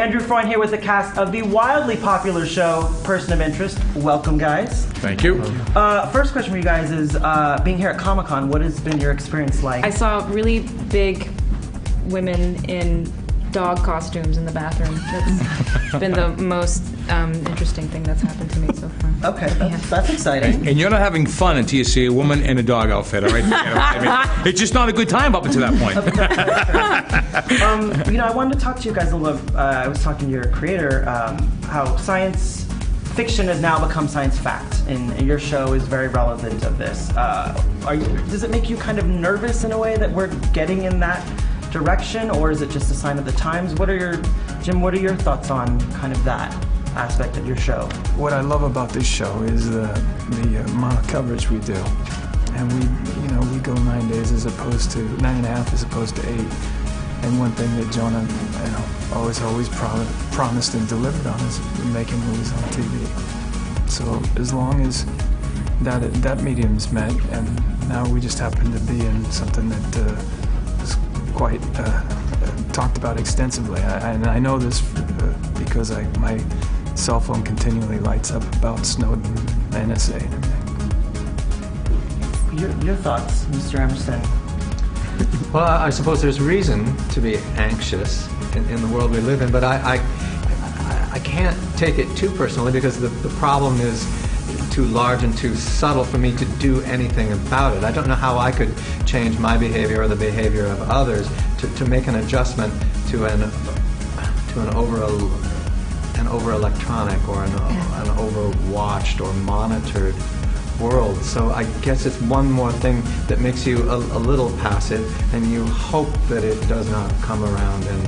Andrew Freund here with the cast of the wildly popular show, Person of Interest. Welcome, guys. Thank you. First question for you guys is, being here at Comic-Con, what has been your experience like? I saw really big women in dog costumes in the bathroom. That's been the most interesting thing that's happened to me so far. Okay, that's exciting. And you're not having fun until you see a woman in a dog outfit, all right? It's just not a good time up until that point. I wanted to talk to you guys a little. I was talking to your creator, how science fiction has now become science fact, and your show is very relevant of this. Does it make you kind of nervous in a way that we're getting in that direction, or is it just a sign of the times? Jim, what are your thoughts on kind of that aspect of your show? What I love about this show is the amount of coverage we do, and we go 9 days as opposed to 9.5 as opposed to 8. And one thing that Jonah, always promised and delivered on is making movies on TV. So as long as that medium's met, and now we just happen to be in something that is quite talked about extensively. And I know this because my cell phone continually lights up about Snowden, NSA, and everything. Your thoughts, Mr. Emerson? Well, I suppose there's reason to be anxious in the world we live in, but I can't take it too personally because the problem is too large and too subtle for me to do anything about it. I don't know how I could change my behavior or the behavior of others to make an adjustment to an over electronic or an over-watched or monitored world. So I guess it's one more thing that makes you a little passive, and you hope that it does not come around and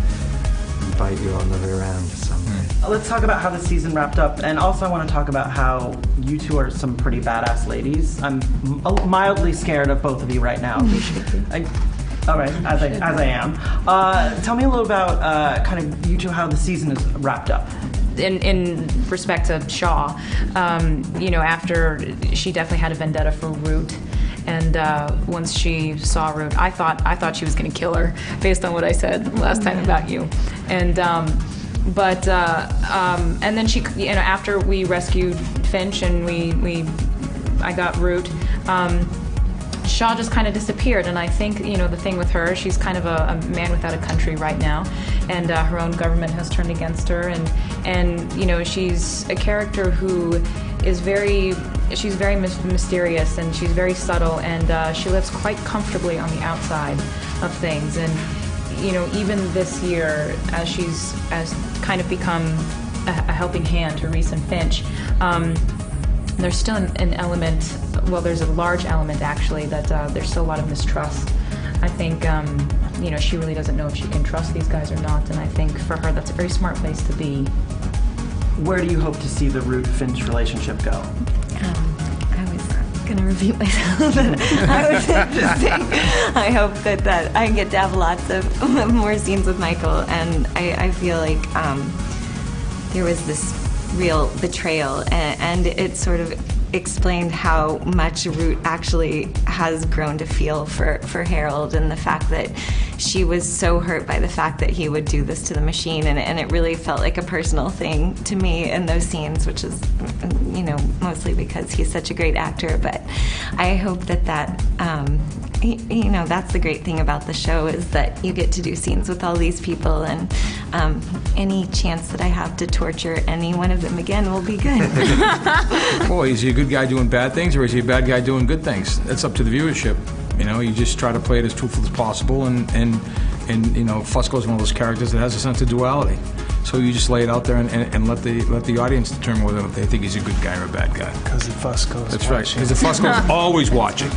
bite you on the rear end someday. Let's talk about how the season wrapped up, and also I want to talk about how you two are some pretty badass ladies. I'm mildly scared of both of you right now. All right, as I am. Tell me a little about kind of you two, how the season is wrapped up. In respect to Shaw, after she definitely had a vendetta for Root, and once she saw Root, I thought she was going to kill her based on what I said last time about you, and then she, after we rescued Finch and I got Root. Shaw just kind of disappeared, and I think, the thing with her, she's kind of a man without a country right now, and her own government has turned against her, and she's a character who is very mysterious, and she's very subtle, and she lives quite comfortably on the outside of things, and even this year, as she's kind of become a helping hand to Reese and Finch, there's still an element, well, there's a large element actually, that there's still a lot of mistrust. I think, she really doesn't know if she can trust these guys or not, and I think for her that's a very smart place to be. Where do you hope to see the Root-Finch relationship go? I was going to repeat myself. I was just saying, I hope that I get to have lots of more scenes with Michael, and I feel like there was this real betrayal, and it sort of explained how much Root actually has grown to feel for Harold, and the fact that she was so hurt by the fact that he would do this to the machine, and it really felt like a personal thing to me in those scenes, which is, mostly because he's such a great actor. But I hope that that's the great thing about the show, is that you get to do scenes with all these people, and any chance that I have to torture any one of them again will be good. Well, is he a good guy doing bad things, or is he a bad guy doing good things? That's up to the viewership. You just try to play it as truthful as possible, and Fusco's one of those characters that has a sense of duality. So you just lay it out there and let the audience determine whether they think he's a good guy or a bad guy. Because the Fusco's That's right, because the Fusco's always watching.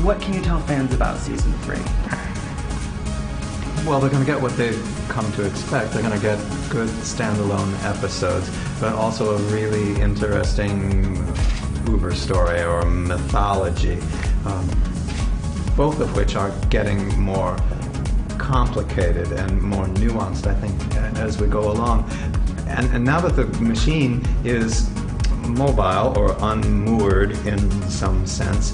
What can you tell fans about season 3? Well, they're going to get what they've come to expect. They're going to get good standalone episodes, but also a really interesting Uber story or mythology, both of which are getting more complicated and more nuanced, I think, as we go along. And now that the machine is mobile or unmoored in some sense,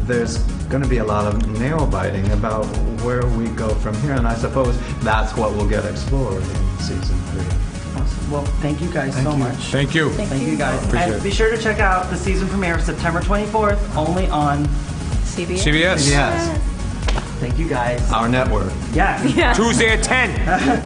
there's going to be a lot of nail-biting about where we go from here, and I suppose that's what will get explored in season 3. Awesome. Well, thank you guys so much. Thank you. Thank you guys. Appreciate And it. be sure to check out the season premiere September 24th, only on CBS. CBS. Yes, Thank you guys. our network. Yes. Yeah. Tuesday at 10.